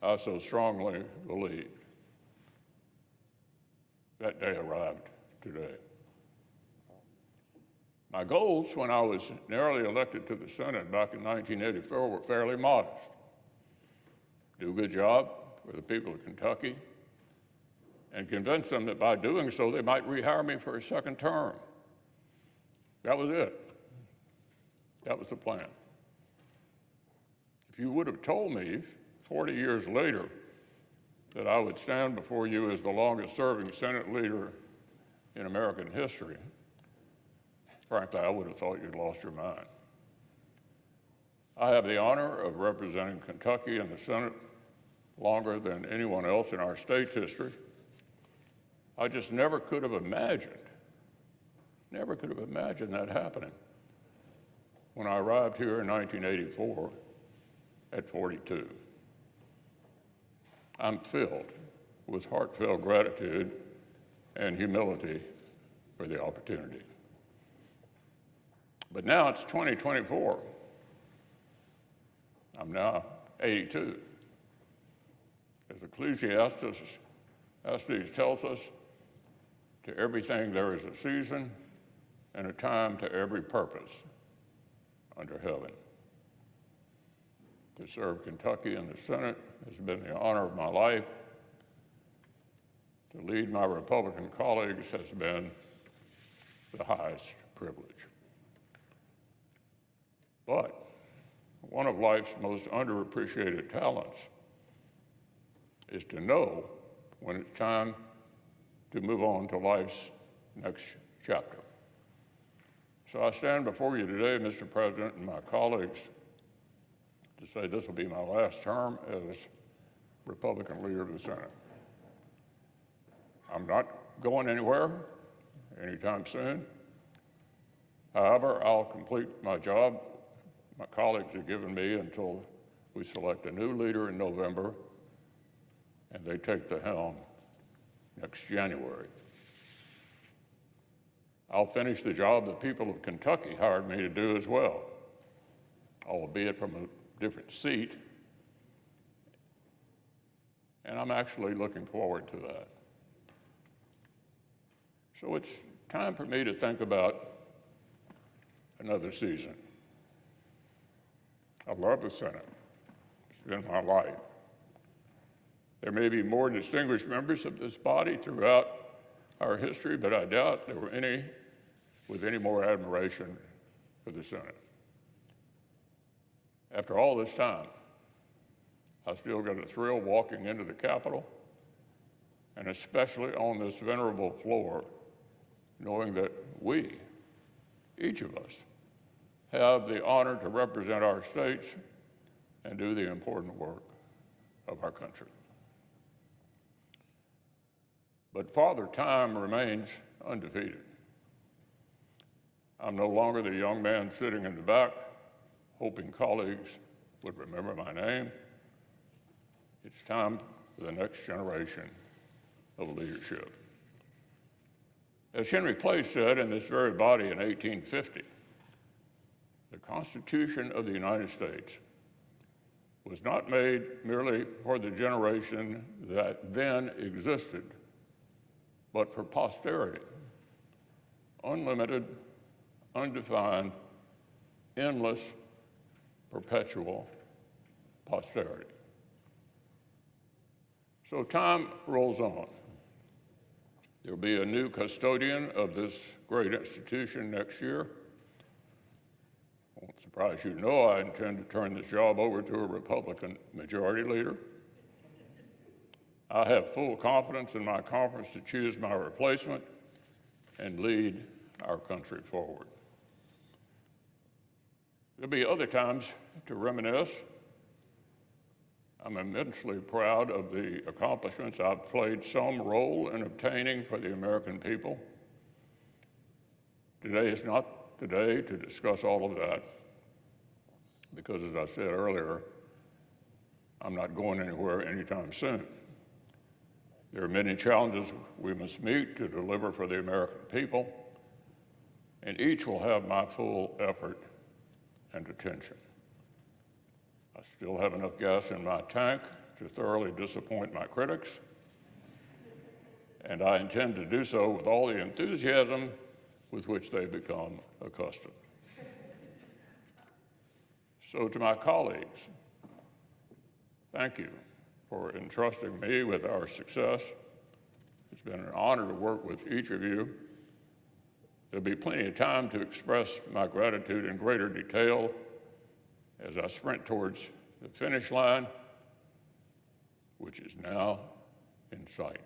I so strongly believed. That day arrived today. My goals when I was narrowly elected to the Senate back in 1984 were fairly modest. Do a good job for the people of Kentucky and convince them that by doing so they might rehire me for a second term. That was it. That was the plan. If you would have told me 40 years later that I would stand before you as the longest-serving Senate leader in American history, frankly, I would have thought you'd lost your mind. I have the honor of representing Kentucky in the Senate longer than anyone else in our state's history. I just never could have imagined that happening when I arrived here in 1984 at 42. I'm filled with heartfelt gratitude and humility for the opportunity. But now it's 2024. I'm now 82. As Ecclesiastes tells us, to everything there is a season and a time to every purpose under heaven. To serve Kentucky in the Senate has been the honor of my life. To lead my Republican colleagues has been the highest privilege. But one of life's most underappreciated talents is to know when it's time to move on to life's next chapter. So I stand before you today, Mr. President, and my colleagues to say this will be my last term as Republican leader of the Senate. I'm not going anywhere anytime soon. However, I'll complete my job my colleagues have given me until we select a new leader in November and they take the helm next January. I'll finish the job the people of Kentucky hired me to do as well, albeit from a different seat, and I'm actually looking forward to that. So it's time for me to think about another season. I love the Senate. It's been my life. There may be more distinguished members of this body throughout our history, but I doubt there were any with any more admiration for the Senate. After all this time, I still get a thrill walking into the Capitol, and especially on this venerable floor, knowing that we, each of us, have the honor to represent our states and do the important work of our country. But Father Time remains undefeated. I'm no longer the young man sitting in the back, hoping colleagues would remember my name. It's time for the next generation of leadership. As Henry Clay said in this very body in 1850, the Constitution of the United States was not made merely for the generation that then existed, but for posterity, unlimited, undefined, endless, perpetual posterity. So time rolls on. There'll be a new custodian of this great institution next year. Won't surprise you to know I intend to turn this job over to a Republican majority leader. I have full confidence in my conference to choose my replacement and lead our country forward. There'll be other times to reminisce. I'm immensely proud of the accomplishments I've played some role in obtaining for the American people. Today is not the day to discuss all of that, because as I said earlier, I'm not going anywhere anytime soon. There are many challenges we must meet to deliver for the American people, and each will have my full effort and attention. I still have enough gas in my tank to thoroughly disappoint my critics, and I intend to do so with all the enthusiasm with which they've become accustomed. So to my colleagues, thank you for entrusting me with our success. It's been an honor to work with each of you. There'll be plenty of time to express my gratitude in greater detail as I sprint towards the finish line, which is now in sight.